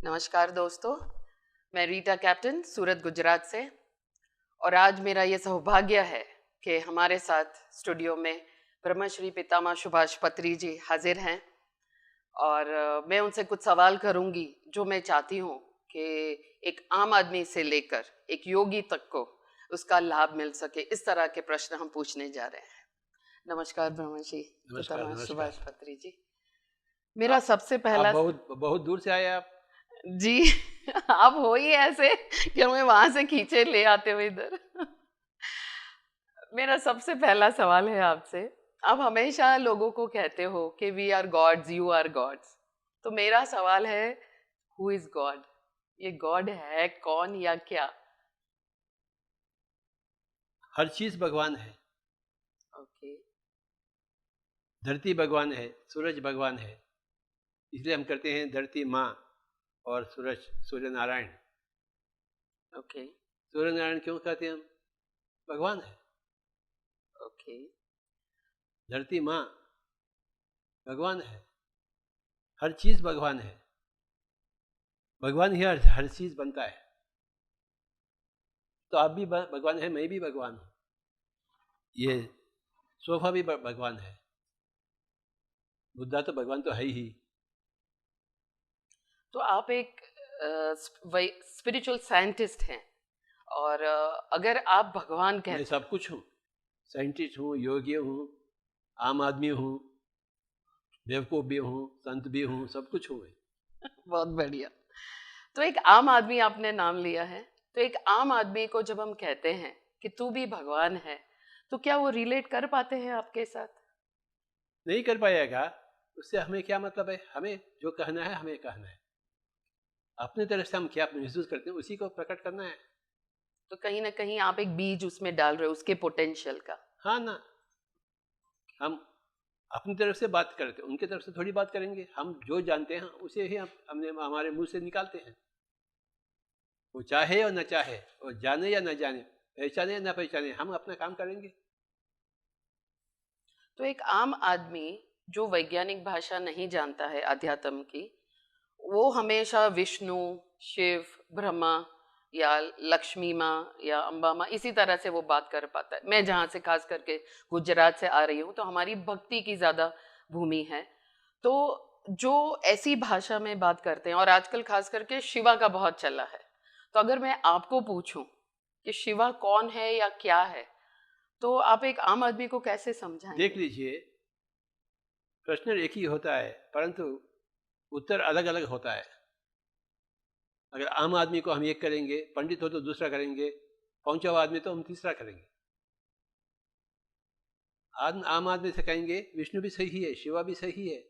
नमस्कार दोस्तों, मैं रीटा कैप्टन सूरत गुजरात से। और आज मेरा ये सौभाग्य है कि हमारे साथ स्टूडियो में ब्रह्मश्री पितामह सुभाष पत्री जी हाजिर हैं। और मैं उनसे कुछ सवाल करूंगी जो मैं चाहती हूँ कि एक आम आदमी से लेकर एक योगी तक को उसका लाभ मिल सके। इस तरह के प्रश्न हम पूछने जा रहे हैं। नमस्कार ब्रह्मश्री नमस्कार। पितामह सुभाष नमस्कार। पत्री जी। मेरा सबसे आप पहला बहुत बहुत दूर से आए आप। जी आप हो ही ऐसे कि हमें वहां से खींचे ले आते हुए इधर। मेरा सबसे पहला सवाल है आपसे। आप हमेशा लोगों को कहते हो कि we are gods, you are gods. तो मेरा सवाल है, हु इज गॉड? ये गॉड है कौन या क्या? हर चीज भगवान है। ओके। धरती भगवान है, सूरज भगवान है, इसलिए हम करते हैं धरती माँ और सूरज सूर्य नारायण। ओके। सूर्य नारायण क्यों कहते हैं हम? भगवान है। ओके। धरती माँ भगवान है, हर चीज भगवान है। भगवान ही हर चीज बनता है। तो आप भी भगवान है, मैं भी भगवान हूँ। ये सोफा भी भगवान है। बुद्धा तो भगवान तो है ही। तो आप एक स्पिरिचुअल साइंटिस्ट हैं। और अगर आप भगवान मैं कहते सब कुछ हूँ। साइंटिस्ट हूँ, योगी हूँ, आम आदमी हूँ, बेवकूफ़ भी हूँ, संत भी हूँ, सब कुछ हूँ मैं। हैं, बहुत बढ़िया। तो एक आम आदमी आपने नाम लिया है। तो एक आम आदमी को जब हम कहते हैं कि तू भी भगवान है, तो क्या वो रिलेट कर पाते हैं आपके साथ? नहीं कर पाएगा, उससे हमें क्या मतलब है? हमें जो कहना है हमें कहना है। अपनी तरफ से हम क्या महसूस करते हैं उसी को प्रकट करना है। तो कहीं ना कहीं आप एक बीज उसमें डाल रहे हो, उसके पोटेंशियल का। हाँ ना, हम अपनी तरफ से बात करते हैं, उनकी तरफ से थोड़ी बात करेंगे। हम जो जानते हैं उसे ही हमने हमारे मुंह से निकालते हैं। वो चाहे और न चाहे, वो जाने या न जाने, पहचाने या न पहचाने, हम अपना काम करेंगे। तो एक आम आदमी जो वैज्ञानिक भाषा नहीं जानता है अध्यात्म की, वो हमेशा विष्णु, शिव, ब्रह्मा या लक्ष्मी माँ या अम्बा माँ इसी तरह से वो बात कर पाता है। मैं जहाँ से खास करके गुजरात से आ रही हूँ, तो हमारी भक्ति की ज़्यादा भूमि है। तो जो ऐसी भाषा में बात करते हैं, और आजकल खास करके शिवा का बहुत चला है। तो अगर मैं आपको पूछूं कि शिवा कौन है या क्या है, तो आप एक आम आदमी को कैसे देख समझाएंगे? लीजिए, प्रश्न एक ही होता है परंतु उत्तर अलग अलग होता है। अगर आम आदमी को हम एक करेंगे, पंडित हो तो दूसरा करेंगे, पहुंचा हुआ आदमी तो हम तीसरा करेंगे। आम आदमी से कहेंगे विष्णु भी सही है, शिवा भी सही है,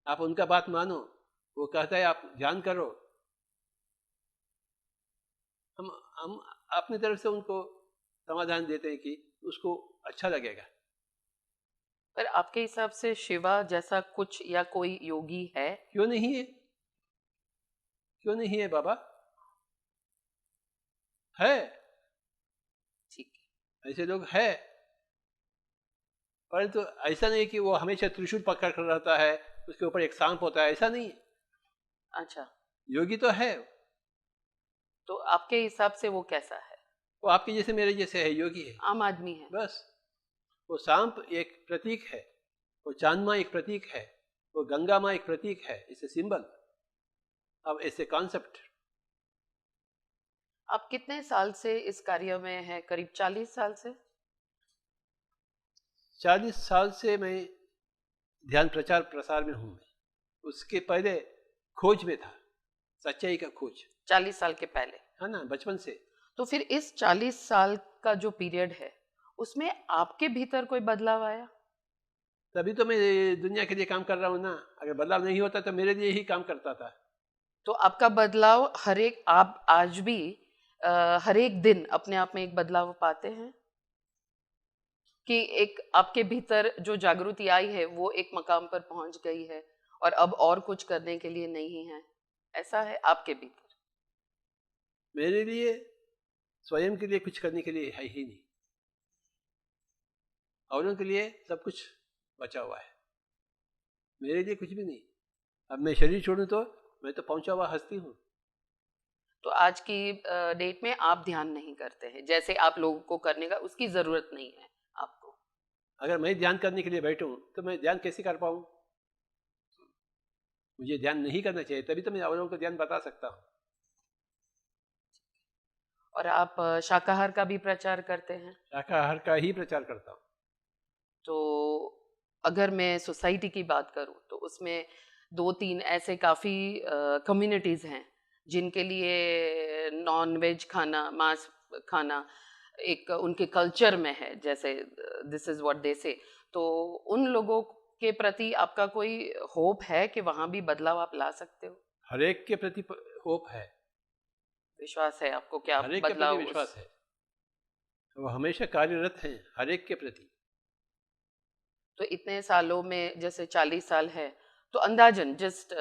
आप उनका बात मानो, वो कहता है आप ध्यान करो। हम अपनी तरफ से उनको समाधान देते हैं कि उसको अच्छा लगेगा। पर आपके हिसाब से शिवा जैसा कुछ या कोई योगी है? क्यों नहीं है? क्यों नहीं है बाबा? है। ठीक ऐसे लोग है, परंतु ऐसा नहीं कि वो हमेशा त्रिशूल पकड़ कर रहता है, उसके ऊपर एक सांप होता है, ऐसा नहीं। है। अच्छा। योगी तो है। तो आपके हिसाब से वो कैसा है? वो आपके जैसे मेरे जैसे है, योगी है। आम आदमी है। बस। वो सांप एक प्रतीक है, वो चांद माँ एक प्रतीक है, वो गंगा माँ एक प्रतीक है, इसे सिंबल। अब ऐसे कॉन्सेप्ट। आप कितने साल से इस कार्य में हैं? करीब 40 साल से? 40 साल से मैं ध्यान प्रचार प्रसार में हूँ। मैं उसके पहले खोज में था, सच्चाई का खोज। 40 साल के पहले? है ना, बचपन से। तो फिर इस 40 साल का जो पीरियड है, उसमें आपके भीतर कोई बदलाव आया? तभी तो मैं दुनिया के लिए काम कर रहा हूँ ना। अगर बदलाव नहीं होता तो मेरे लिए ही काम करता था। तो आपका बदलाव हर एक, आप आज भी हर एक दिन अपने आप में एक बदलाव पाते हैं कि एक आपके भीतर जो जागृति आई है वो एक मकाम पर पहुंच गई है और अब और कुछ करने के लिए नहीं है? ऐसा है आपके भीतर? मेरे लिए स्वयं के लिए कुछ करने के लिए है ही नहीं, औरों के लिए सब कुछ बचा हुआ है, मेरे लिए कुछ भी नहीं। अब मैं शरीर छोड़ूं तो मैं तो पहुंचा हुआ हस्ती हूँ। तो आज की डेट में आप ध्यान नहीं करते हैं जैसे आप लोगों को करने का उसकी जरूरत नहीं है आपको। अगर मैं ध्यान करने के लिए बैठूं तो मैं ध्यान कैसे कर पाऊं? मुझे ध्यान नहीं करना चाहिए, तभी तो मैं और लोगों को ध्यान बता सकता हूँ। और आप शाकाहार का भी प्रचार करते हैं। शाकाहार का ही प्रचार करता हूँ। तो अगर मैं सोसाइटी की बात करूं तो उसमें 2-3 ऐसे काफ़ी कम्युनिटीज़ हैं जिनके लिए नॉन वेज खाना, मांस खाना एक उनके कल्चर में है, जैसे दिस इज़ व्हाट दे से। तो उन लोगों के प्रति आपका कोई होप है कि वहाँ भी बदलाव आप ला सकते हो? हर एक के प्रति होप है, विश्वास है आपको कि आप हर एक के प्रति बदलाव विश्वास है, वो हमेशा कार्यरत हैं हर एक के प्रति। तो इतने सालों में जैसे 40 साल है तो अंदाजन जस्ट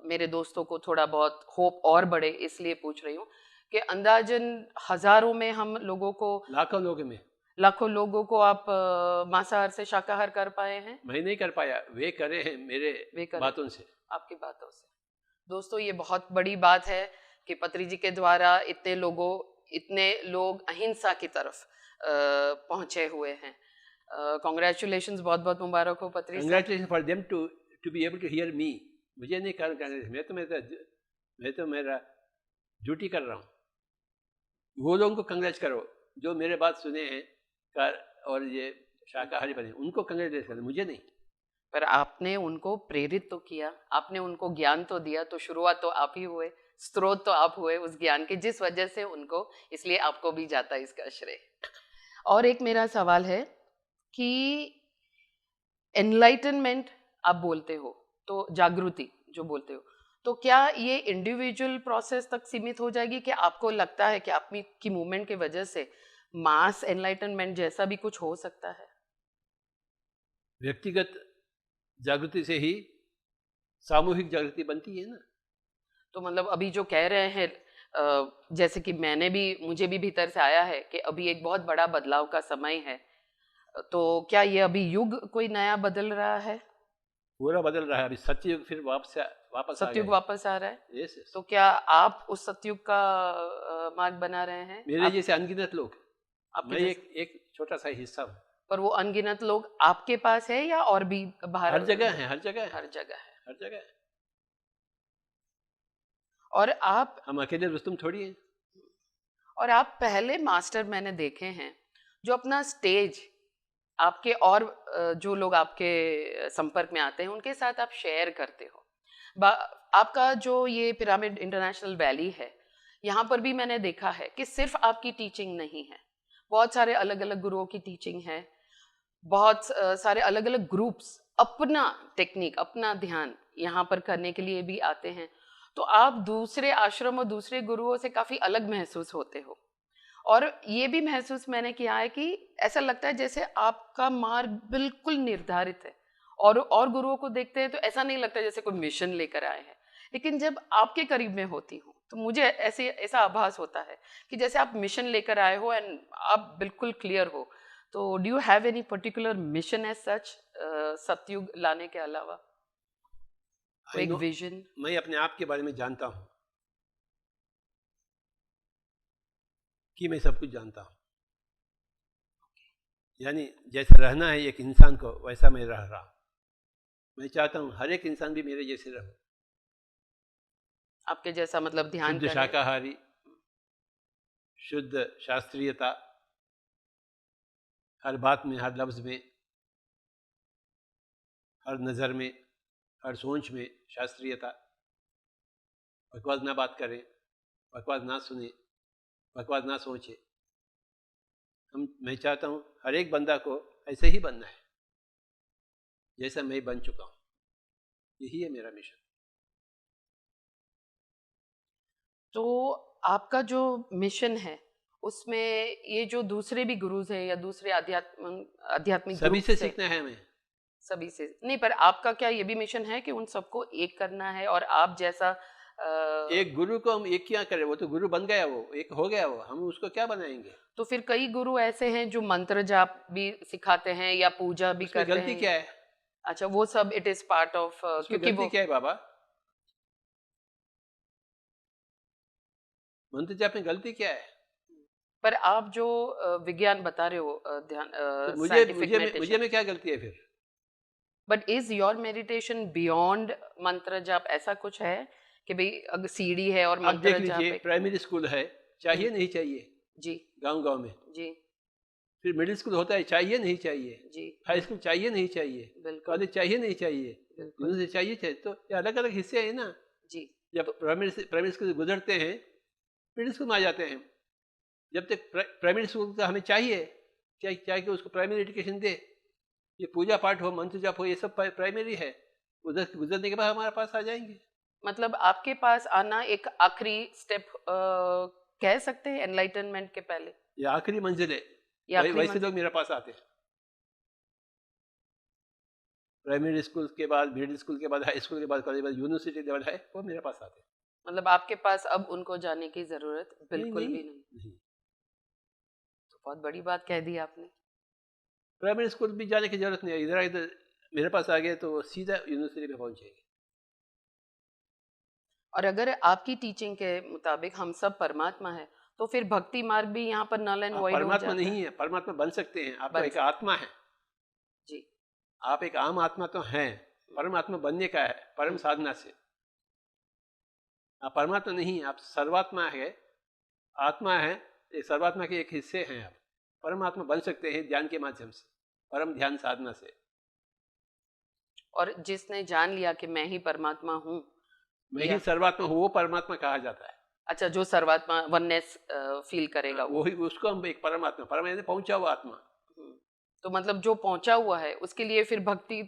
मेरे दोस्तों को थोड़ा बहुत होप और बढ़े इसलिए पूछ रही हूँ कि अंदाजन हजारों में हम लोगों को, लाखों लोगों को आप मांसाहार से शाकाहार कर पाए हैं? मैं नहीं कर पाया, वे करे हैं मेरे बातों से, आपकी बातों से। दोस्तों ये बहुत बड़ी बात है कि पत्री जी के द्वारा इतने लोग अहिंसा की तरफ पहुंचे हुए हैं। कॉन्ग्रेचुलेशंस, बहुत बहुत मुबारक हो Patri sir. Congratulation for them to be able to hear me. मुझे नहीं कर, मैं तो मेरा ड्यूटी कर रहा हूँ। वो लोगों को कंग्रेच करो जो मेरे बात सुने हैं कर और ये शाकाहारी बने, उनको कंग्रेचुलेट करो, मुझे नहीं। पर आपने उनको प्रेरित तो किया, आपने उनको ज्ञान तो दिया, तो शुरुआत तो आप ही हुए, स्रोत तो आप हुए उस ज्ञान के, जिस वजह से उनको, इसलिए आपको भी जाता है इसका श्रेय। और एक मेरा सवाल है कि एनलाइटनमेंट आप बोलते हो, तो जागृति जो बोलते हो, तो क्या ये इंडिविजुअल प्रोसेस तक सीमित हो जाएगी कि आपको लगता है कि आपकी की मूवमेंट की वजह से मास एनलाइटनमेंट जैसा भी कुछ हो सकता है? व्यक्तिगत जागृति से ही सामूहिक जागृति बनती है ना। तो मतलब अभी जो कह रहे हैं, जैसे कि मुझे भी भीतर से आया है कि अभी एक बहुत बड़ा बदलाव का समय है, तो क्या ये अभी युग कोई नया बदल रहा है? पूरा बदल रहा है, अभी सत्ययुग फिर वापस सतयुग वापस आ रहा है। yes, yes. तो क्या आप उस सतयुग का मार्ग बना रहे हैं? मेरे जैसे अनगिनत लोग, मैं एक छोटा सा हिस्सा हूँ। पर वो अनगिनत लोग आपके पास है या और भी बाहर? हर जगह है, हर जगह है, हर जगह है, हर जगह है। और आप, हम अकेले रुस्तम थोड़ी हैं। और आप पहले मास्टर मैंने देखे हैं जो अपना स्टेज आपके और जो लोग आपके संपर्क में आते हैं उनके साथ आप शेयर करते हो। आपका जो ये पिरामिड इंटरनेशनल वैली है, यहाँ पर भी मैंने देखा है कि सिर्फ आपकी टीचिंग नहीं है, बहुत सारे अलग अलग गुरुओं की टीचिंग है, बहुत सारे अलग अलग ग्रुप्स अपना टेक्निक, अपना ध्यान यहाँ पर करने के लिए भी आते हैं। तो आप दूसरे आश्रम और दूसरे गुरुओं से काफ़ी अलग महसूस होते हो, और ये भी महसूस मैंने किया है कि ऐसा लगता है जैसे आपका मार्ग बिल्कुल निर्धारित है, और गुरुओं को देखते हैं तो ऐसा नहीं लगता जैसे कोई मिशन लेकर आए हैं। लेकिन जब आपके करीब में होती हूँ तो मुझे ऐसा आभास होता है कि जैसे आप मिशन लेकर आए हो एंड आप बिल्कुल क्लियर हो। तो do you have any particular mission as such, सतयुग लाने के अलावा एक विजन? मैं अपने आप के बारे में जानता हूँ कि मैं सब कुछ जानता हूँ। यानी जैसे रहना है एक इंसान को, वैसा मैं रह रहा हूँ। मैं चाहता हूँ हर एक इंसान भी मेरे जैसे रहे। आपके जैसा मतलब ध्यान शुद्ध शाकाहारी, शुद्ध शास्त्रीयता, हर बात में, हर लफ्ज में, हर नज़र में, हर सोच में शास्त्रीयता। बकवास ना बात करें, बकवास ना सुने, बकवास ना सोचे। मैं चाहता हूँ हर एक बंदा को ऐसे ही बनना है जैसा मैं बन चुका हूँ। यही है मेरा मिशन। तो आपका जो मिशन है उसमें ये जो दूसरे भी गुरुज हैं या दूसरे आध्यात्मिक सभी से सीखना है हमें। सभी से नहीं, पर आपका क्या ये भी मिशन है कि उन सबको एक करना है? और आप जैसा एक गुरु को हम एक क्या करें, वो तो गुरु बन गया, वो एक हो गया, वो हम उसको क्या बनाएंगे? तो फिर कई गुरु ऐसे हैं जो मंत्र जाप भी सिखाते हैं या पूजा भी करते हैं। गलती क्या है? अच्छा, वो सब इट इज पार्ट ऑफ, क्योंकि गलती क्या है बाबा? मंत्र जाप में गलती क्या है? पर आप जो विज्ञान बता रहे हो ध्यान तो मुझे साइंटिफिक मुझे में मेडिटेशन, क्या गलती है फिर? But is your meditation beyond मंत्र जाप? ऐसा कुछ है कि भाई अगर सीढ़ी है और आप देख मंत्र जाप लीजिए, एक? प्राइमरी स्कूल है, चाहिए नहीं चाहिए? जी गांव-गांव में। जी फिर मिडिल स्कूल होता है, चाहिए नहीं चाहिए? जी हाई स्कूल चाहिए नहीं चाहिए? बिल्कुल कॉलेज चाहिए नहीं चाहिए? बिल्कुल यूनिवर्सिटी चाहिए चाहिए? तो ये अलग-अलग हिस्से हैं ना। जी। जब प्राइमरी स्कूल से गुजरते हैं, मिडिल स्कूल में आ जाते हैं। जब तक प्राइमरी स्कूल का हमें चाहिए, क्या कि उसको प्राइमरी एजुकेशन दे। ये पूजा पाठ हो, मंत्र जाप हो, ये सब प्राइमरी है। उधर गुजरने के बाद हमारे पास आ जाएंगे। मतलब आपके पास आना एक आखिरी स्टेप कह सकते हैं एनलाइटनमेंट के पहले? ये आखिरी मंजिल है। ये आखिरी वैसे मंजिल? लोग मेरे पास आते हैं। प्राइमरी स्कूल के बाद, मिडिल स्कूल के बाद, हाई स्कूल के बाद, कॉलेज के बाद, यूनिवर्सिटी लेवल है, वो मेरे पास आते हैं। मतलब आपके पास अब उनको जाने की जरूरत बिल्कुल नहीं, भी नहीं? नहीं। तो बहुत बड़ी बात कह दी आपने। प्राइमरी स्कूल भी जाने की जरूरत नहीं है। इधर इधर मेरे पास आ गए तो वो सीधा यूनिवर्सिटी में पहुंचेंगे। और अगर आपकी टीचिंग के मुताबिक हम सब परमात्मा है, तो फिर भक्ति मार्ग भी यहाँ पर नल एंड आप वॉइड हो परमात्मा जाता नहीं है? है, परमात्मा बन सकते हैं। आप तो बन एक सकते आत्मा है। जी। आप एक आम आत्मा तो हैं, परमात्मा बनने का है परम साधना से। आप परमात्मा नहीं, आप सर्वात्मा है, आत्मा है। एक सर्वात्मा के एक हिस्से हैं आप। परमात्मा बन सकते हैं ध्यान के माध्यम से, परम ध्यान साधना से। और जिसने जान लिया कि मैं ही परमात्मा हूँ, मैं या ही सर्वात्मा हूँ, वो परमात्मा कहा जाता है। अच्छा, जो सर्वात्मा वननेस फील करेगा वो। वही, उसको हम एक परमात्मा, परम यानी पहुंचा हुआ आत्मा। हम्म। तो मतलब जो पहुंचा हुआ है उसके लिए फिर भक्ति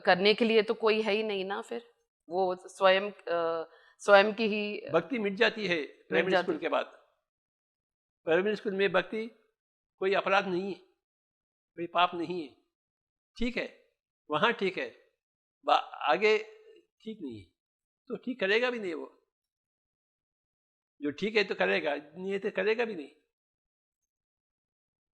करने के लिए तो कोई है ही नहीं ना फिर? वो स्वयं की ही भक्ति मिट जाती है मिट प्राइमरी स्कूल जाती। के बाद। प्राइमरी स्कूल में भक्ति कोई अपराध नहीं है, कोई पाप नहीं है। ठीक है, वहाँ ठीक है, आगे ठीक नहीं है, तो ठीक करेगा भी नहीं वो। जो ठीक है तो करेगा, नहीं है तो करेगा भी नहीं।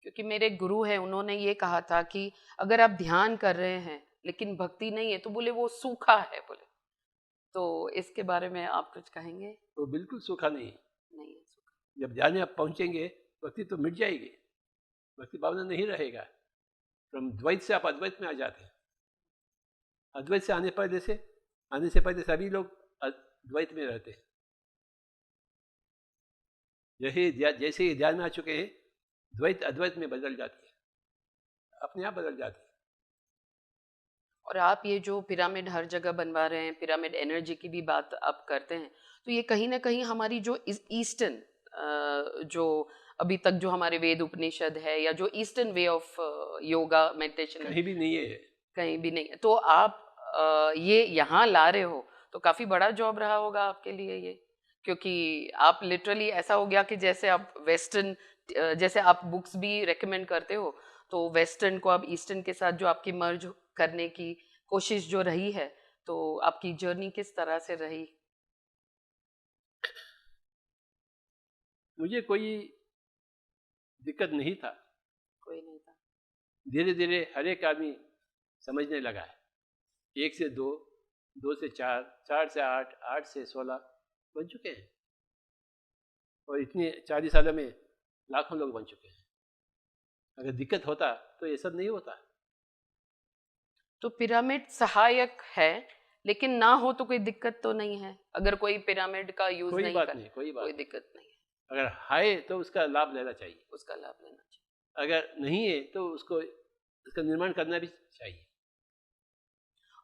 क्योंकि मेरे गुरु हैं, उन्होंने ये कहा था कि अगर आप ध्यान कर रहे हैं लेकिन भक्ति नहीं है तो बोले वो सूखा है बोले। तो इसके बारे में आप कुछ कहेंगे? वो बिल्कुल सूखा नहीं है। नहीं है सूखा। जब ध्यान में आप पहुंचेंगे, भक्ति तो मिट जाएगी, भक्ति भावना नहीं रहेगा। फ्रॉम द्वैत से आप अद्वैत में आ जाते हैं। अद्वैत से आने से पहले सभी लोग द्वैत में रहते हैं। जैसे ही ध्यान में आ चुके हैं, द्वैत अद्वैत में बदल जाती है, अपने आप बदल जाती है। और आप ये जो पिरामिड हर जगह बनवा रहे हैं, पिरामिड एनर्जी की भी बात आप करते हैं, तो ये कहीं ना कहीं हमारी जो ईस्टर्न जो अभी तक जो हमारे वेद उपनिषद है या जो eastern way of yoga meditation कहीं भी नहीं है। कहीं भी नहीं है। तो आप ये यहाँ ला रहे हो तो काफी बड़ा जॉब रहा होगा आपके लिए ये, क्योंकि आप लिटरली ऐसा हो गया कि जैसे आप वेस्टर्न, जैसे आप बुक्स भी रेकमेंड करते हो, तो वेस्टर्न को आप ईस्टर्न के साथ जो आपकी मर्ज करने की कोशिश जो रही है, तो आपकी जर्नी किस तरह से रही? मुझे कोई दिक्कत नहीं था। कोई नहीं था? धीरे धीरे हर एक आदमी समझने लगा है। 1 से 2, 2 से 4, 4 से 8, 8 से 16 बन चुके हैं। और इतने 40 सालों में लाखों लोग बन चुके हैं। अगर दिक्कत होता तो ये सब नहीं होता। तो पिरामिड सहायक है, लेकिन ना हो तो कोई दिक्कत तो नहीं है? अगर कोई पिरामिड का यूज कोई नहीं बात कर, नहीं, कोई बात कोई नहीं। दिक्कत नहीं है, अगर है तो उसका लाभ लेना चाहिए। उसका लाभ लेना चाहिए। अगर नहीं है तो उसको उसका निर्माण करना भी चाहिए।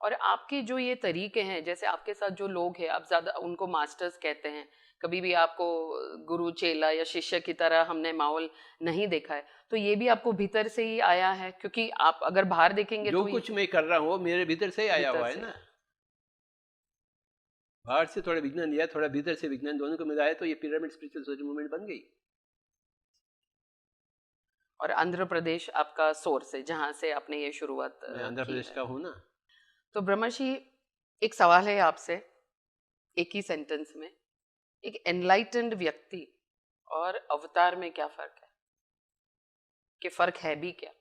और आपके जो ये तरीके हैं, जैसे आपके साथ जो लोग हैं, आप ज्यादा उनको मास्टर्स कहते हैं, कभी भी आपको गुरु चेला या शिष्य की तरह हमने माहौल नहीं देखा है, तो ये भी आपको भीतर से ही आया है? क्योंकि आप अगर बाहर देखेंगे जो तो कुछ मैं कर रहा हूँ वो मेरे भीतर से ही आया भीतर हुआ है से। ना। बाहर से थोड़ा विज्ञान लिया, थोड़ा भीतर से विज्ञान, दोनों को मिलाया तो ये पिरामिड स्पिरिचुअल सोसाइटी मूवमेंट बन गई। और आंध्र प्रदेश आपका सोर्स है जहां से आपने ये शुरुआत मैं आंध्र की प्रदेश है। का हूँ ना। तो ब्रह्मर्षि, एक सवाल है आपसे, एक ही सेंटेंस में, एक एनलाइटेंड व्यक्ति और अवतार में क्या फर्क है? कि फर्क है भी क्या?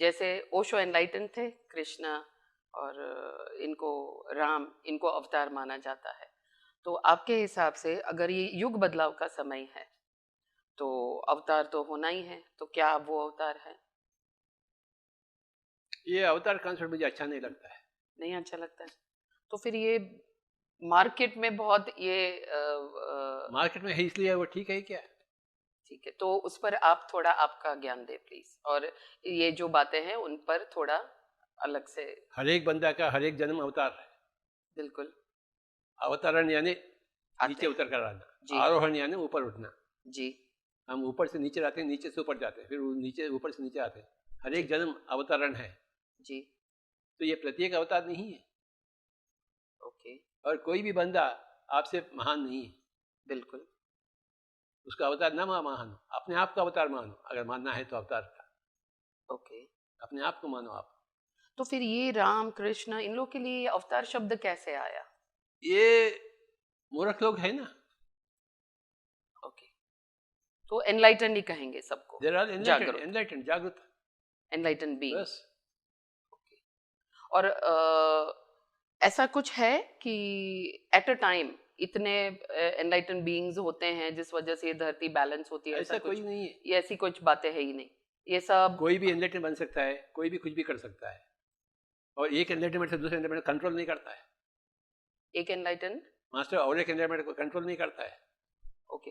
जैसे ओशो एनलाइटन थे, कृष्णा और इनको राम, इनको अवतार माना जाता है। तो आपके हिसाब से अगर ये युग बदलाव का समय है तो अवतार तो होना ही है, तो क्या वो अवतार है? ये अवतार कॉन्सेप्ट मुझे अच्छा नहीं लगता है। नहीं अच्छा लगता है? तो फिर ये मार्केट में बहुत ये मार्केट में है इसलिए वो ठीक है क्या? ठीक है, तो उस पर आप थोड़ा आपका ज्ञान दें प्लीज, और ये जो बातें हैं उन पर थोड़ा अलग से। हर एक बंदा का हर एक जन्म अवतार है। बिल्कुल। अवतरण यानी आते नीचे हैं। उतर कर आना, जी आरोहण यानी ऊपर उठना। जी हम ऊपर से नीचे आते हैं, नीचे से ऊपर जाते हैं, फिर नीचे ऊपर से नीचे आते हैं। हर एक जी जन्म अवतरण है। जी। तो ये प्रत्येक अवतार नहीं है, ओके। और कोई भी बंदा आपसे महान नहीं है। बिल्कुल। उसका अवतार ना मानो, अपने आप का अवतार मानो। अगर मानना है तो अवतार का ओके। अपने आप को मानो आप। तो फिर ये राम कृष्ण इन लोग के लिए अवतार शब्द कैसे आया? ये मूर्ख लोग है ना। ओके, तो एनलाइटन ही कहेंगे सबको, देर आर जागरूक, एनलाइटेंड, जागृत, एनलाइटन बीइंग। बस। और ऐसा कुछ है कि एट अ टाइम इतने एनलाइटन बीइंग्स होते हैं जिस वजह से ये धरती बैलेंस होती है, ऐसा ऐसा कोई कुछ? नहीं है। ये ऐसी कुछ बातें है ही नहीं, ये सब। कोई भी एनलाइटेंड बन सकता है, कोई भी कुछ भी कर सकता है, और एक एनलाइटमेंट से दूसरे एनलाइटमेंट कंट्रोल नहीं करता है। एक एनलाइटन। मास्टर और एक एनलाइटमेंट को कंट्रोल नहीं करता है। ओके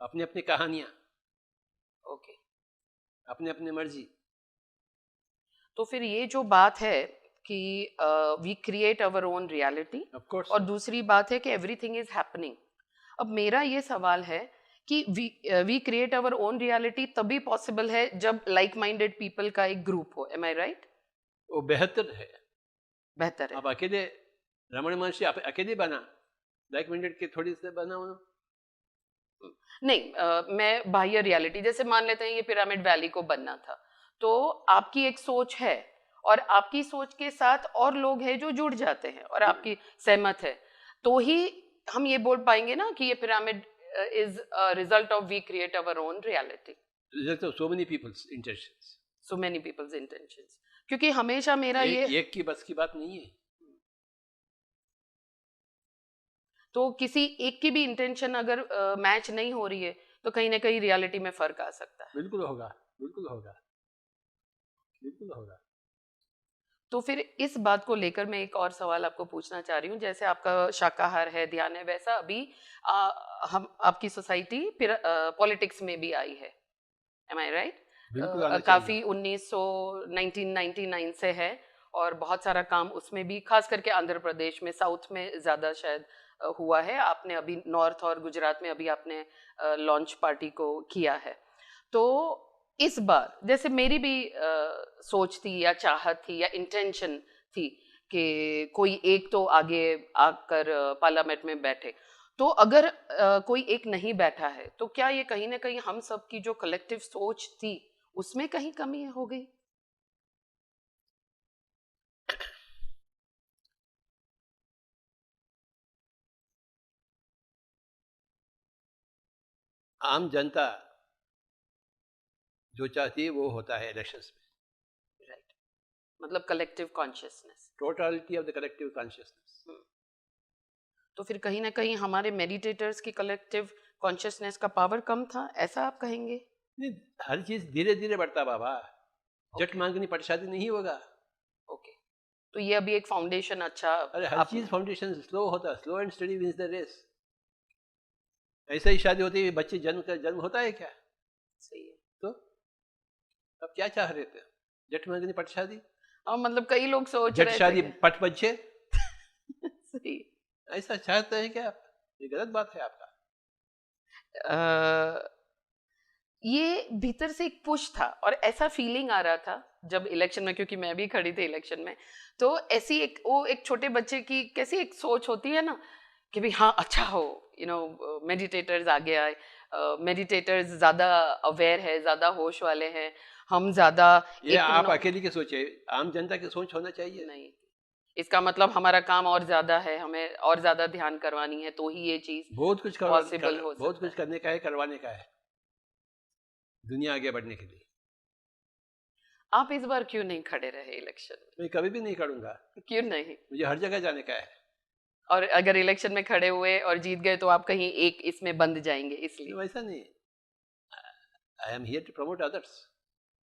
अपनी अपनी कहानियां, ओके। अपनी अपनी मर्जी। तो फिर ये जो बात है कि we create our own reality, of course. और दूसरी बात है कि एवरीथिंग इज हैपनिंग। अब मेरा ये सवाल है कि we create our own reality तभी पॉसिबल है जब लाइक माइंडेड पीपल का एक ग्रुप हो, एम आई राइट? वो बेहतर है। बेहतर है। आप अकेले, रमण महर्षि आप अकेले बना, लाइक माइंडेड के थोड़ी से बना हो। नहीं, मैं बाह्य रियलिटी, जैसे मान लेते हैं ये पिरामिड वैली को बनना था, तो आपकी एक सोच है और आपकी सोच के साथ और लोग हैं जो जुड़ जाते हैं और आपकी सहमत है, तो ही हम ये बोल पाएंगे ना कि ये pyramid is result of we create our own reality. Result of so many peoples intentions. So many peoples intentions, क्योंकि हमेशा मेरा ये एक की बस की बात नहीं है। तो किसी एक की भी इंटेंशन अगर मैच नहीं हो रही है तो कहीं ना कहीं रियलिटी में फर्क आ सकता है। बिल्कुल होगा, बिल्कुल होगा, बिल्कुल होगा। तो फिर इस बात को लेकर मैं एक और सवाल आपको पूछना चाह रही हूँ, जैसे आपका शाकाहार है, ध्यान है, वैसा अभी हम आपकी सोसाइटी पॉलिटिक्स में भी आई है, एम आई राइट? बिल्कुल आना काफी चाहिए। 1999 से है, और बहुत सारा काम उसमें भी, खास करके आंध्र प्रदेश में, साउथ में ज्यादा शायद हुआ है। आपने अभी नॉर्थ और गुजरात में अभी आपने लॉन्च पार्टी को किया है। तो इस बार जैसे मेरी भी सोच थी या चाहत थी या इंटेंशन थी कि कोई एक तो आगे आकर पार्लियामेंट में बैठे, तो अगर कोई एक नहीं बैठा है तो क्या ये कहीं ना कहीं हम सब की जो कलेक्टिव सोच थी उसमें कहीं कमी हो गई? आम जनता जो चाहती है वो होता है इलेक्शंस में। राइट, मतलब collective consciousness. Totality of the collective consciousness. तो फिर कहीं ना कहीं हमारे मेडिटेटर्स की कलेक्टिव कॉन्शियसनेस का पावर कम था, ऐसा आप कहेंगे? नहीं, हर चीज धीरे धीरे बढ़ता बाबा। जट मांगनी पटशादी नहीं होगा। ओके, तो ये अभी एक फाउंडेशन अच्छा अरे हर आपने। चीज फाउंडेशन स्लो होता, slow and study wins the race. ऐसा ही शादी होती है, बच्चे जन्म होता है क्या? सही है। तो अब क्या चाह रहे थे? जट मांगनी पटशादी, और मतलब कई लोग सोच जट रहे शादी थे पट बच्चे, सही। ऐसा चाहते हैं क्या आप? ये गलत बात है आपका। अ, ये भीतर से एक पुश था और ऐसा फीलिंग आ रहा था जब इलेक्शन में, क्योंकि मैं भी खड़ी थी इलेक्शन में, तो ऐसी एक वो एक छोटे बच्चे की कैसी एक सोच होती है ना कि भाई हाँ अच्छा हो, मेडिटेटर्स आगे आए, मेडिटेटर्स ज्यादा अवेयर है, ज्यादा होश वाले हैं, हम ज्यादा ये एक आप अकेले की सोच है, आम जनता की सोच होना चाहिए। नहीं, इसका मतलब हमारा काम और ज्यादा है, हमें और ज्यादा ध्यान करवानी है, तो ही ये चीज बहुत कुछ पॉसिबल हो बहुत सकता कुछ करने का है, करवाने का है दुनिया आगे बढ़ने के लिए। आप इस बार क्यों नहीं खड़े रहे इलेक्शन मैं कभी भी नहीं करूंगा। में? क्यों नहीं? मुझे हर जगह जाने का है। और अगर इलेक्शन में खड़े हुए और जीत गए तो आप कहीं एक इसमें बंद जाएंगे इसलिए? वैसा नहीं, I am here to promote others,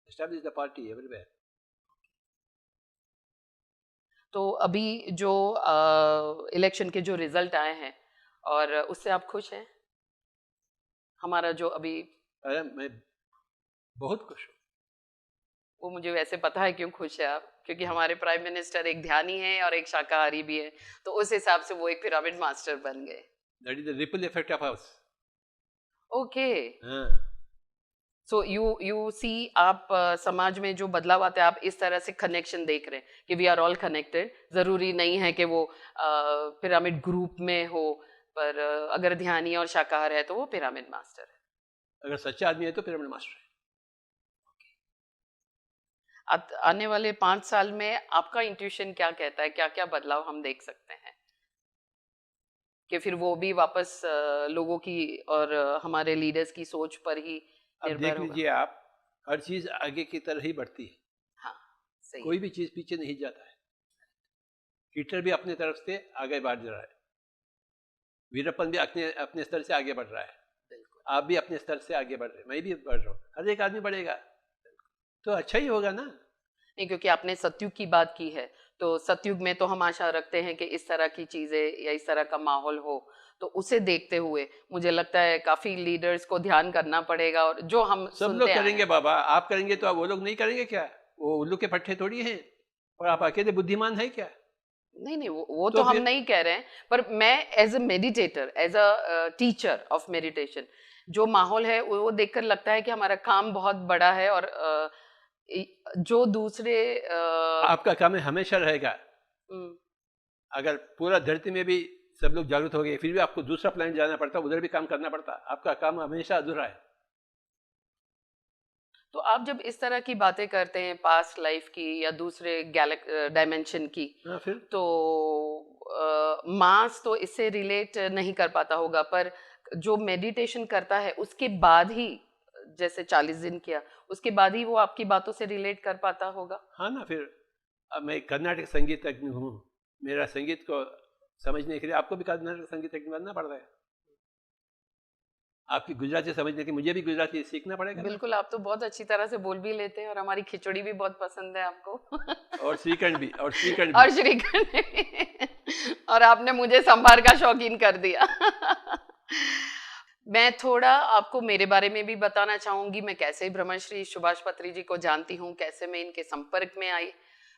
establish the party everywhere. तो अभी जो इलेक्शन के जो रिजल्ट आए हैं और उससे आप खुश हैं? हमारा जो अभी, अरे मैं बहुत खुश हूँ। वो मुझे वैसे पता है क्यों खुश है आप, क्योंकि हमारे प्राइम मिनिस्टर एक ध्यानी है और एक शाकाहारी भी है, तो उस हिसाब से वो एक पिरामिड मास्टर बन गए। That is the ripple effect of us. Okay, हाँ, सो यू सी, आप समाज में जो बदलाव आते हैं आप इस तरह से कनेक्शन देख रहे हैं कि वी आर ऑल कनेक्टेड। जरूरी नहीं है कि वो पिरामिड ग्रुप में हो, पर अगर ध्यानी और शाकाहार है तो वो पिरामिड मास्टर है। अगर सच्चा आदमी है तो पिरामिड मास्टर है। आने वाले 5 साल में आपका इंट्यूशन क्या कहता है, क्या क्या बदलाव हम देख सकते हैं कि फिर वो भी वापस लोगों की और हमारे लीडर्स की सोच पर ही अब निर्भर देख होगा? लीजिए आप, हर चीज आगे की तरह ही बढ़ती है, हाँ, सही कोई है। भी चीज पीछे नहीं जाता है। हिटलर भी अपने तरफ से आगे बढ़ रहा है, वीरप्पन भी अपने अपने स्तर से आगे बढ़ रहा है, बिल्कुल। आप भी अपने स्तर से आगे बढ़ रहे हैं, मैं भी बढ़ रहा हूँ, हर एक आदमी बढ़ेगा तो अच्छा ही होगा ना। नहीं, क्योंकि आपने सतयुग की बात की है, तो सतयुग में तो हम आशा रखते हैं कि इस तरह की चीजें या इस तरह का माहौल हो, तो उसे देखते हुए मुझे लगता है काफी लीडर्स को ध्यान करना पड़ेगा। और जो हम सब सुनते लोग आए करेंगे हैं, बाबा, आप करेंगे तो अब वो लोग नहीं करेंगे क्या? वो उल्लू के पट्टे थोड़ी हैं, और आप अकेले बुद्धिमान है क्या? नहीं नहीं, वो तो तो हम फिर नहीं कह रहे हैं, पर मैं as a meditator, as a teacher of meditation, जो माहौल है वो देखकर लगता है कि हमारा काम बहुत बड़ा है। और जो दूसरे आपका काम है हमेशा रहेगा। अगर पूरा धरती में भी सब लोग जागरूक हो गए फिर भी आपको दूसरा प्लानेट जाना पड़ता, उधर भी काम करना पड़ता, आपका काम हमेशा अधूरा है। तो आप जब इस तरह की बातें करते हैं पास्ट लाइफ की या दूसरे डायमेंशन की, हाँ, फिर तो मास तो इससे रिलेट नहीं कर पाता होगा, पर जो मेडिटेशन करता है उसके बाद ही, जैसे 40 दिन किया, उसके बाद ही वो आपकी बातों से रिलेट कर पाता होगा। हाँ ना, फिर अब मैं कर्नाटक संगीतज्ञ हूँ, मेरा संगीत को समझने के लिए आपको भी कर्नाटक संगीतज्ञ बनना पड़ रहा है, आपकी गुजराती समझने के मुझे भी गुजराती सीखना पड़ेगा ना। बिल्कुल, आप तो बहुत अच्छी तरह से बोल भी लेते हैं और हमारी खिचड़ी भी बहुत पसंद है आपको। और श्रीखंड भी, और श्रीखंड और भी। श्रीखंड भी। और आपने मुझे संभार का शौकीन कर दिया। मैं थोड़ा आपको मेरे बारे में भी बताना चाहूंगी, मैं कैसे ब्रह्मश्री सुभाष पत्री जी को जानती हूँ, कैसे मैं इनके संपर्क में आई।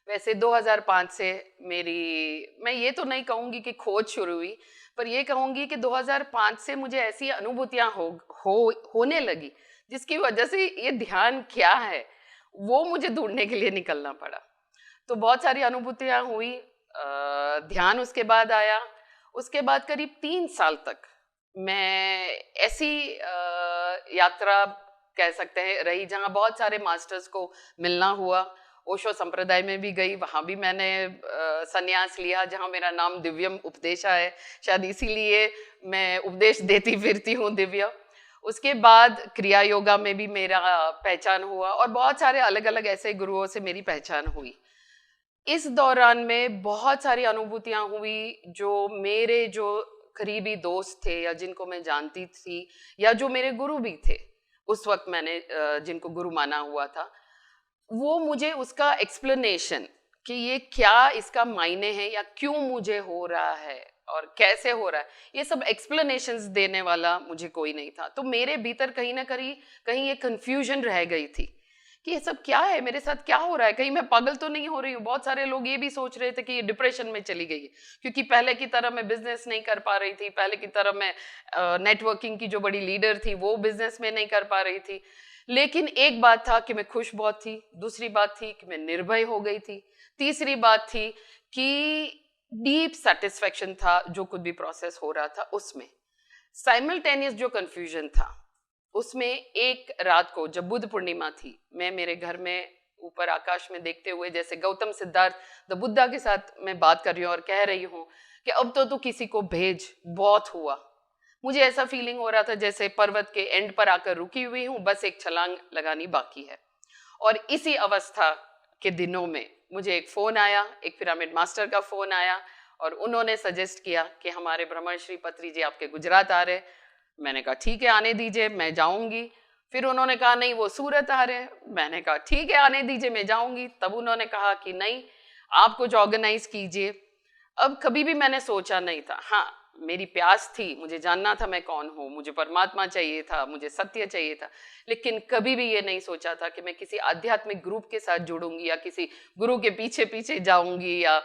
वैसे 2005 से मेरी, मैं ये तो नहीं कहूंगी कि खोज शुरू हुई, पर ये कहूंगी कि 2005 से मुझे ऐसी अनुभूतियां होने लगी जिसकी वजह से ये ध्यान क्या है वो मुझे ढूंढने के लिए निकलना पड़ा। तो बहुत सारी अनुभूतियां हुई, ध्यान उसके बाद आया। उसके बाद करीब 3 साल तक मैं ऐसी यात्रा कह सकते हैं रही जहाँ बहुत सारे मास्टर्स को मिलना हुआ। ओशो संप्रदाय में भी गई, वहाँ भी मैंने संन्यास लिया, जहाँ मेरा नाम दिव्यम उपदेशा है, शायद इसीलिए मैं उपदेश देती फिरती हूँ दिव्य। उसके बाद क्रिया योगा में भी मेरा पहचान हुआ और बहुत सारे अलग अलग ऐसे गुरुओं से मेरी पहचान हुई। इस दौरान में बहुत सारी अनुभूतियां हुई, जो मेरे जो करीबी दोस्त थे या जिनको मैं जानती थी या जो मेरे गुरु भी थे उस वक्त, मैंने जिनको गुरु माना हुआ था, वो मुझे उसका एक्सप्लेनेशन कि ये क्या इसका मायने है या क्यों मुझे हो रहा है और कैसे हो रहा है, ये सब एक्सप्लेनेशंस देने वाला मुझे कोई नहीं था। तो मेरे भीतर कहीं ना कहीं ये कंफ्यूजन रह गई थी कि ये सब क्या है, मेरे साथ क्या हो रहा है, कहीं मैं पागल तो नहीं हो रही हूँ। बहुत सारे लोग ये भी सोच रहे थे कि ये डिप्रेशन में चली गई है, क्योंकि पहले की तरह मैं बिजनेस नहीं कर पा रही थी, पहले की तरह मैं नेटवर्किंग की जो बड़ी लीडर थी वो बिजनेस में नहीं कर पा रही थी। लेकिन एक बात था कि मैं खुश बहुत थी, दूसरी बात थी कि मैं निर्भय हो गई थी, तीसरी बात थी कि डीप सेटिस्फेक्शन था जो कुछ भी प्रोसेस हो रहा था उसमें। साइमल्टेनियस जो कंफ्यूजन था उसमें, एक रात को जब बुद्ध पूर्णिमा थी, मैं मेरे घर में ऊपर आकाश में देखते हुए जैसे गौतम सिद्धार्थ द बुद्धा के साथ मैं बात कर रही हूँ और कह रही हूँ कि अब तो तू किसी को भेज, बहुत हुआ। मुझे ऐसा फीलिंग हो रहा था जैसे पर्वत के एंड पर आकर रुकी हुई हूँ, बस एक छलांग लगानी बाकी है। और इसी अवस्था के दिनों में मुझे एक फोन आया, एक पिरामिड मास्टर का फोन आया, और उन्होंने सजेस्ट किया कि हमारे ब्रह्मश्री पत्री जी आपके गुजरात आ रहे। मैंने कहा ठीक है आने दीजिए, मैं जाऊंगी। फिर उन्होंने कहा नहीं वो सूरत आ रहे हैं। मैंने कहा ठीक है आने दीजिए, मैं जाऊंगी। तब उन्होंने कहा कि नहीं आप कुछ ऑर्गेनाइज कीजिए। अब कभी भी मैंने सोचा नहीं था, हाँ मेरी प्यास थी, मुझे जानना था मैं कौन हूँ, मुझे परमात्मा चाहिए था, मुझे सत्य चाहिए था, लेकिन कभी भी ये नहीं सोचा था कि मैं किसी आध्यात्मिक ग्रुप के साथ जुड़ूंगी या किसी गुरु के पीछे पीछे जाऊंगी या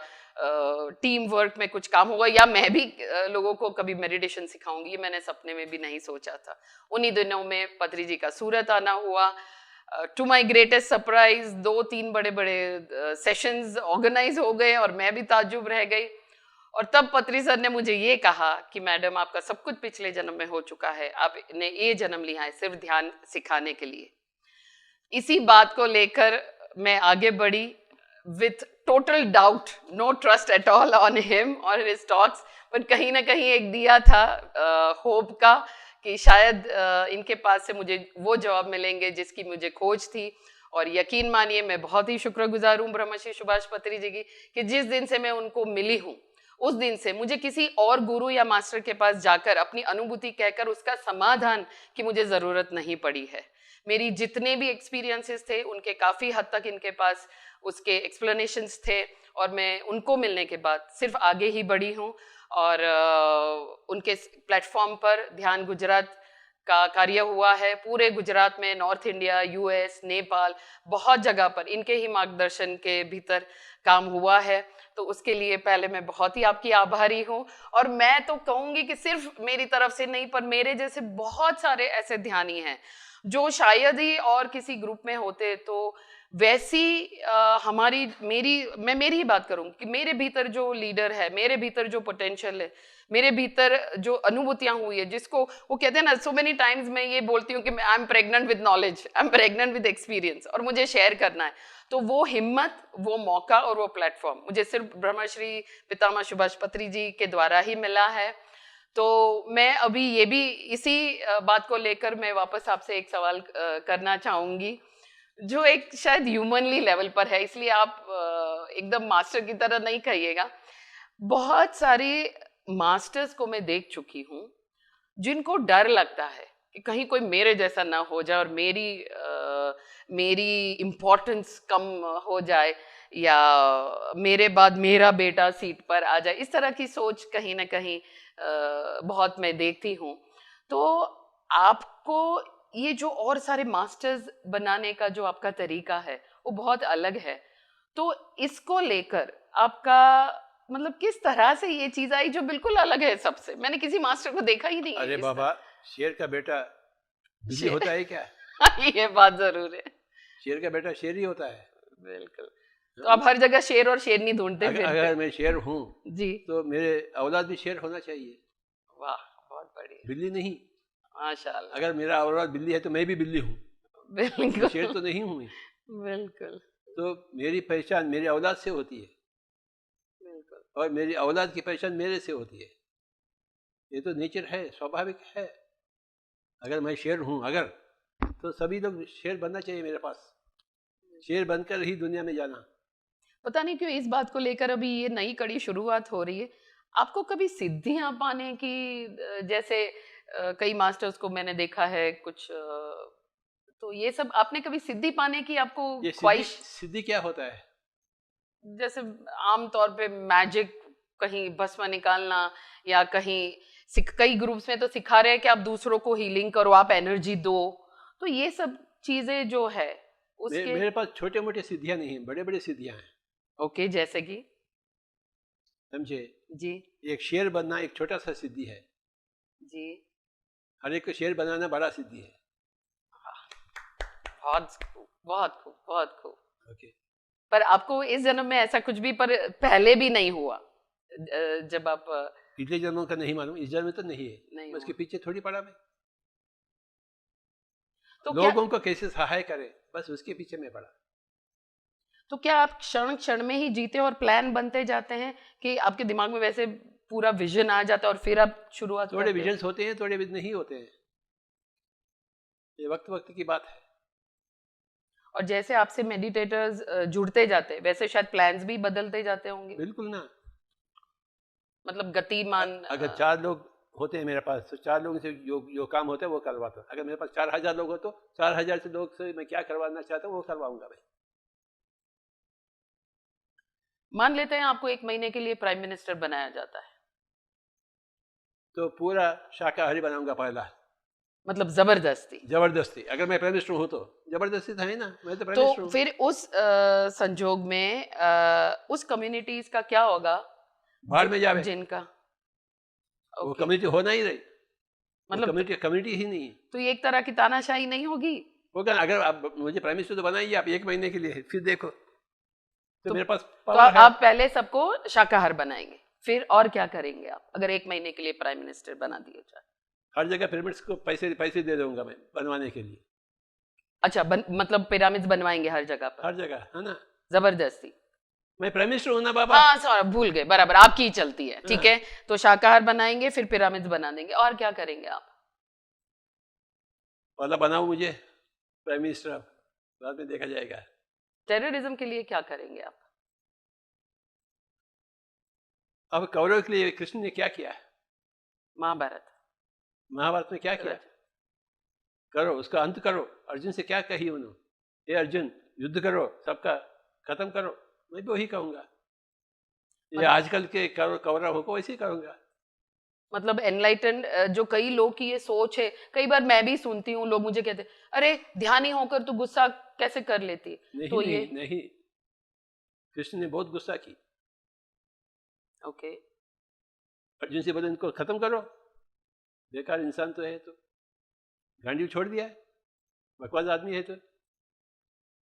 टीम वर्क में कुछ काम होगा या मैं भी लोगों को कभी मेडिटेशन सिखाऊंगी। ये मैंने सपने में भी नहीं सोचा था। उन्हीं दिनों में पत्री जी का सूरत आना हुआ। टू माई ग्रेटेस्ट सरप्राइज 2-3 बड़े बड़े सेशंस ऑर्गेनाइज हो गए और मैं भी ताज्जुब रह गई। और तब पत्री सर ने मुझे ये कहा कि मैडम आपका सब कुछ पिछले जन्म में हो चुका है, आपने ये जन्म लिया है सिर्फ ध्यान सिखाने के लिए। इसी बात को लेकर मैं आगे बढ़ी with total doubt, no trust at all on him और हिज टॉक्स, बट कहीं ना कहीं एक दिया था होप का कि शायद इनके पास से मुझे वो जवाब मिलेंगे जिसकी मुझे खोज थी। और यकीन मानिए मैं बहुत ही शुक्रगुजार हूँ ब्रह्मश्री सुभाष पत्री जी की कि जिस दिन से मैं उनको मिली हूँ उस दिन से मुझे किसी और गुरु या मास्टर के पास जाकर अपनी अनुभूति कहकर उसका समाधान की मुझे ज़रूरत नहीं पड़ी है। मेरी जितने भी एक्सपीरियंसेस थे उनके काफ़ी हद तक इनके पास उसके एक्सप्लेनेशंस थे और मैं उनको मिलने के बाद सिर्फ आगे ही बढ़ी हूँ। और उनके प्लेटफॉर्म पर ध्यान गुजरात का कार्य हुआ है। पूरे गुजरात में, नॉर्थ इंडिया, यूएस, नेपाल, बहुत जगह पर इनके ही मार्गदर्शन के भीतर काम हुआ है। तो उसके लिए पहले मैं बहुत ही आपकी आभारी हूँ। और मैं तो कहूँगी कि सिर्फ मेरी तरफ से नहीं पर मेरे जैसे बहुत सारे ऐसे ध्यानी हैं जो शायद ही और किसी ग्रुप में होते तो वैसी मैं मेरी ही बात करूँ कि मेरे भीतर जो लीडर है, मेरे भीतर जो पोटेंशियल है, मेरे भीतर जो अनुभूतियां हुई है, जिसको वो कहते हैं ना, सो मेनी टाइम्स मैं ये बोलती हूँ कि I am pregnant with knowledge, I am pregnant with experience और मुझे शेयर करना है। तो वो हिम्मत, वो मौका और वो प्लेटफॉर्म मुझे सिर्फ ब्रह्मश्री पितामह सुभाष पत्री जी के द्वारा ही मिला है। तो मैं अभी ये भी इसी बात को लेकर मैं वापस आपसे एक सवाल करना चाहूँगी जो एक शायद ह्यूमनली लेवल पर है, इसलिए आप एकदम मास्टर की तरह नहीं कहिएगा। बहुत सारे मास्टर्स को मैं देख चुकी हूँ जिनको डर लगता है कि कहीं कोई मेरे जैसा ना हो जाए और मेरी इम्पोर्टेंस कम हो जाए या मेरे बाद मेरा बेटा सीट पर आ जाए। इस तरह की सोच कहीं ना कहीं बहुत मैं देखती हूँ। तो आपको ये जो और सारे मास्टर्स बनाने का जो आपका तरीका है वो बहुत अलग है, तो इसको लेकर आपका मतलब किस तरह से ये चीज आई जो बिल्कुल अलग है सबसे? मैंने किसी मास्टर को देखा ही नहीं। अरे बाबा, शेर का बेटा बिल्ली होता है क्या? ये बात जरूर है, शेर का बेटा शेर ही होता है। बिल्कुल। तो आप हर जगह शेर और शेरनी ढूंढते फिरते। अगर मैं शेर हूँ जी तो मेरे औलाद भी शेर होना चाहिए। वाह, बहुत बढ़िया, बिल्ली नहीं। माशाल्लाह। अगर मेरा औलाद बिल्ली है तो मैं भी बिल्ली हूँ, बिल्कुल, शेर तो नहीं हूँ। बिल्कुल। तो मेरी पहचान मेरी औलाद से होती है और मेरी औलाद की पहचान मेरे से होती है। ये तो नेचर है, स्वाभाविक है। अगर मैं शेर हूँ तो सभी लोग शेर बनना चाहिए मेरे पास, शेर बनकर ही दुनिया में जाना। पता नहीं क्यों इस बात को लेकर अभी ये नई कड़ी शुरुआत हो रही है। आपको कभी सिद्धियां पाने की जैसे कई मास्टर्स को मैंने देखा है कुछ तो ये सब आपने कभी सिद्धि पाने की आपको ख्वाहिश? सिद्धि क्या होता है? जैसे आमतौर पे मैजिक, कहीं भस्म निकालना या कहीं कई ग्रुप्स में तो सिखा रहे हैं कि आप दूसरों को हीलिंग करो, आप एनर्जी दो, तो ये सब चीजें जो है उसके मेरे पास छोटे मोटे सिद्धियां नहीं है, बड़े बड़े सिद्धियां हैं। ओके, जैसे कि समझे जी? एक शेर बनना एक छोटा सा सिद्धि है जी, हर एक को शेर बनाना बड़ा सिद्धि है। बहुत खूब, बहुत खूब, बहुत खूब। ओके। पर आपको इस जन्म में ऐसा कुछ भी पर पहले भी नहीं हुआ जब आप पिछले जन्मों का नहीं मालूम, इस जन्म में तो नहीं है, नहीं उसके पीछे थोड़ी पड़ा मैं। तो लोगों को कैसे सहाय करे बस उसके पीछे मैं पड़ा। तो क्या आप क्षण क्षण में ही जीते और प्लान बनते जाते हैं कि आपके दिमाग में वैसे पूरा विजन आ जाता है और फिर आप शुरुआत? थोड़े विजन्स होते हैं, थोड़े नहीं होते हैं, ये वक्त वक्त की बात है। और जैसे आपसे मेडिटेटर्स जुड़ते जाते हैं वैसे शायद प्लान्स भी बदलते जाते होंगे। बिल्कुल ना, मतलब गतिमान अगर 4 लोग होते हैं मेरे पास तो 4 लोगों से जो काम होता है वो करवाता हूँ। अगर मेरे पास 4000 लोग हो तो 4000 से लोग से मैं क्या करवाना चाहता हूँ वो करवाऊंगा मैं। मान लेते हैं आपको 1 महीने के लिए प्राइम मिनिस्टर बनाया जाता है, तो पूरा शाकाहारी बनाऊंगा पहला, मतलब जबरदस्ती। जबरदस्ती। अगर मैं प्राइम मिनिस्टर हूँ तो जबरदस्ती था ही ना, मैं तो प्राइम मिनिस्टर तो हूँ। फिर उस संजोग में उस कम्युनिटीज का क्या होगा बाहर में जावे, जिनका वो ओके कम्युनिटी होना ही रही, वो मतलब कम्युनिटी ही नहीं है। तो ये एक तरह की तानाशाही नहीं होगी? होगा, अगर आप मुझे प्राइम मिनिस्टर तो बनाइए आप 1 महीने के लिए, फिर देखो तो तो, मेरे पास तो पावर है। आप पहले सबको शाकाहार बनाएंगे, फिर और क्या करेंगे आप अगर 1 महीने के लिए प्राइम मिनिस्टर बना दिए जाए? हर जगह पिरामिड्स को पैसे दे दूंगा मैं बनवाने के लिए। अच्छा मतलब पिरामिड्स बनवाएंगे हर जगह पर हर जगह है ना, जबरदस्ती? मैं प्राइम मिनिस्टर हूँ ना बाबा। हाँ सॉरी भूल गए, बराबर आपकी ही चलती है, ठीक हाँ। है। तो शाकाहार बनाएंगे फिर पिरामिड्स बना देंगे, और क्या करेंगे आप? वाला बनाओ मुझे प्राइम मिनिस्टर, अब बाद में देखा जाएगा। टेररिज्म के लिए क्या करेंगे आप? अब कौरव के लिए कृष्ण ने क्या किया, महाभारत महाभारत में क्या किया, करो उसका अंत करो। अर्जुन से क्या कही उन्होंने, हे अर्जुन युद्ध करो, सबका खत्म करो। मैं भी वही कहूंगा, ये आजकल के कौरव को वैसे ही करूंगा। मतलब एनलाइटेंड जो कई लोग की ये सोच है, कई बार मैं भी सुनती हूँ, लोग मुझे कहते हैं अरे ध्यानी होकर तू गुस्सा कैसे कर लेती है? नहीं तो नहीं ये नहीं, कृष्ण ने बहुत गुस्सा की। ओके अर्जुन से बोले इनको खत्म करो, बेकार इंसान तो है, तो गांडी छोड़ दिया है, बकवास आदमी है। तो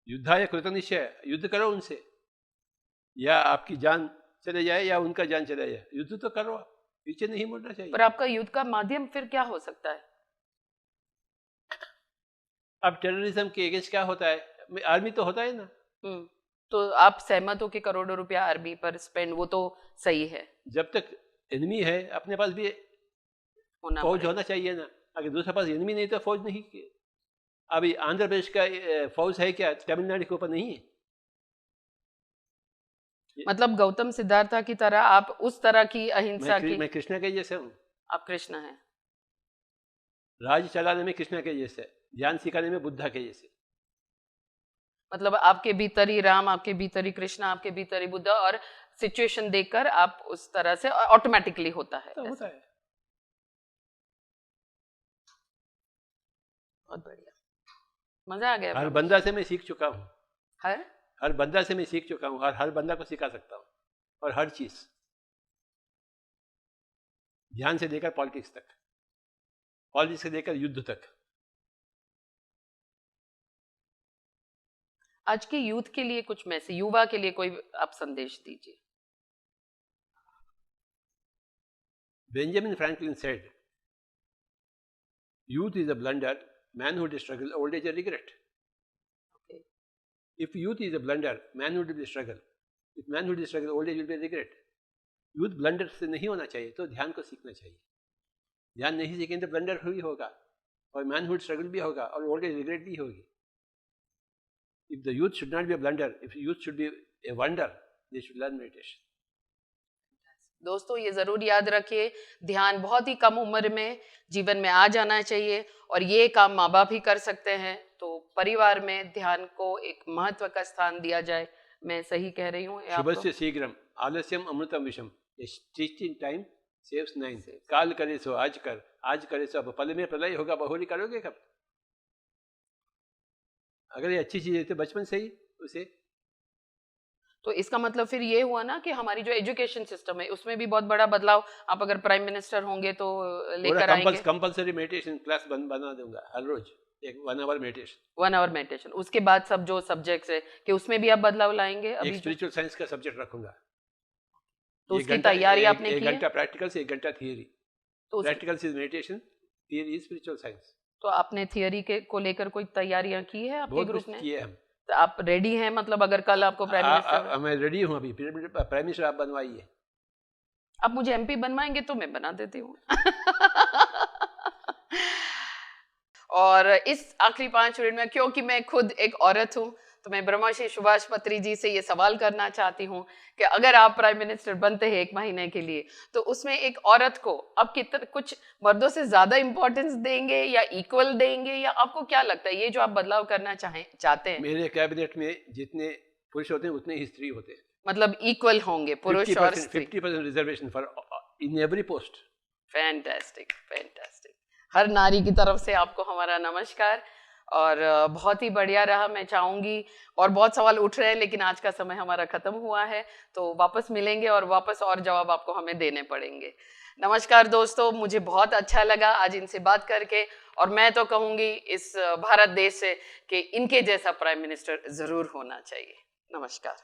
युद्धाय कृतनिश्चय, युद्ध करो उनसे, या आपकी जान चले जाए या उनका जान चले जाए, युद्ध तो करो, पीछे नहीं मुड़ना चाहिए। पर आपका युद्ध का माध्यम फिर क्या हो सकता है? अब टेररिज्म के अगेंस्ट क्या होता है, आर्मी तो होता है ना। तो आप सहमत हो कि करोड़ों रुपया आर्मी पर स्पेंड, वो तो सही है, जब तक एनिमी है अपने पास भी फौज होना चाहिए ना। अगर दूसरे पास एनिमी नहीं तो फौज नहीं। अभी आंध्र प्रदेश का फौज है क्या, तमिलनाडु के ऊपर नहीं है? मतलब गौतम सिद्धार्था की तरह आप उस तरह की अहिंसा की? मैं कृष्णा के जैसे हूँ। आप कृष्ण हैं, राज चलाने में कृष्णा के जैसे, ज्ञान सिखाने में बुद्धा के जैसे। मतलब आपके भीतर ही राम, आपके भीतर ही कृष्णा, आपके भीतर ही बुद्धा, और सिचुएशन देखकर आप उस तरह से ऑटोमेटिकली होता है। तो होता है। बहुत बढ़िया, मजा आ गया। हर बंदा से मैं सीख चुका हूँ, हर बंदा से मैं सीख चुका हूँ, और हर बंदा को सिखा सकता हूँ, और हर चीज, ध्यान से लेकर पॉलिटिक्स तक, पॉलिटिक्स से लेकर युद्ध तक। आज के यूथ के लिए कुछ मैसेज, युवा के लिए कोई आप संदेश दीजिए। Benjamin Franklin said, youth is a blunder, manhood is struggle, old age a regret. Okay. If youth is a blunder, manhood will be struggle. If manhood is struggle, old age will be a regret. Youth blunder से नहीं होना चाहिए, तो ध्यान को सीखना चाहिए। ध्यान नहीं सीखेंगे तो ब्लंडर ही होगा, और मैनहुड स्ट्रगल भी होगा, और ओल्ड एज रिग्रेट भी होगी। If the youth should not be a blunder, if youth should be a wonder, they should learn meditation. दोस्तों ये जरूर याद रखिए, ध्यान बहुत ही कम उम्र में जीवन में आ जाना चाहिए, और ये काम माँ बाप ही कर सकते हैं। तो परिवार में ध्यान को एक महत्व का स्थान दिया जाए। मैं सही कह रही हूँ? शुभस्य शीघ्रम आलस्यम अमृतम विषम, टीचिंग टाइम सेव्स 9। काल करे सो आज कर, आज करे सो अब पल में प्रलय होगा, बहुरी करोगे कब? अगर ये अच्छी चीज है तो बचपन से ही उसे। तो इसका मतलब फिर ये हुआ ना कि हमारी जो एजुकेशन सिस्टम है उसमें भी बहुत बड़ा बदलाव आप अगर प्राइम मिनिस्टर होंगे तो लेकर आएंगे। कंपल्सरी मेडिटेशन क्लास बना दूंगा, हर रोज एक 1 आवर मेडिटेशन। 1 आवर मेडिटेशन, उसके बाद सब जो सब्जेक्ट्स है कि उसमें भी आप बदलाव लाएंगे? अभी एक स्पिरिचुअल साइंस का सब्जेक्ट रखूंगा, तो उसकी तैयारी आपने की? 1 घंटा प्रैक्टिकल से 1 घंटा थियरी। तो प्रैक्टिकल से मेडिटेशन, थियरी स्पिरिचुअल साइंस। तो आपने थियरी के को लेकर कोई तैयारियां की है आपके ग्रुप ने? किए हम। तो आप रेडी हैं, मतलब अगर कल आपको प्राइम मिनिस्टर? मैं रेडी हूँ अभी, प्राइम मिनिस्टर आप बनवाइए। आप मुझे एमपी बनवाएंगे तो मैं बना देती हूँ। और इस आखिरी 5 मिनट में, क्योंकि मैं खुद एक औरत हूँ, तो मैं ब्रह्मश्री सुभाष पत्री जी से ये सवाल करना चाहती हूँ कि अगर आप प्राइम मिनिस्टर बनते हैं 1 महीने के लिए, तो उसमें एक औरत को आप कितना कुछ मर्दों से ज्यादा इंपॉर्टेंस देंगे या इक्वल देंगे, या आपको क्या लगता है ये जो आप बदलाव करना चाहते हैं? मेरे कैबिनेट में जितने पुरुष होते हैं उतने ही स्त्री होते हैं, मतलब इक्वल होंगे पुरुष और स्त्री। 50% reservation for in every post. Fantastic, fantastic. हर नारी की तरफ से आपको हमारा नमस्कार, और बहुत ही बढ़िया रहा। मैं चाहूंगी, और बहुत सवाल उठ रहे हैं लेकिन आज का समय हमारा खत्म हुआ है, तो वापस मिलेंगे और वापस और जवाब आपको हमें देने पड़ेंगे। नमस्कार दोस्तों, मुझे बहुत अच्छा लगा आज इनसे बात करके, और मैं तो कहूंगी इस भारत देश से कि इनके जैसा प्राइम मिनिस्टर जरूर होना चाहिए। नमस्कार।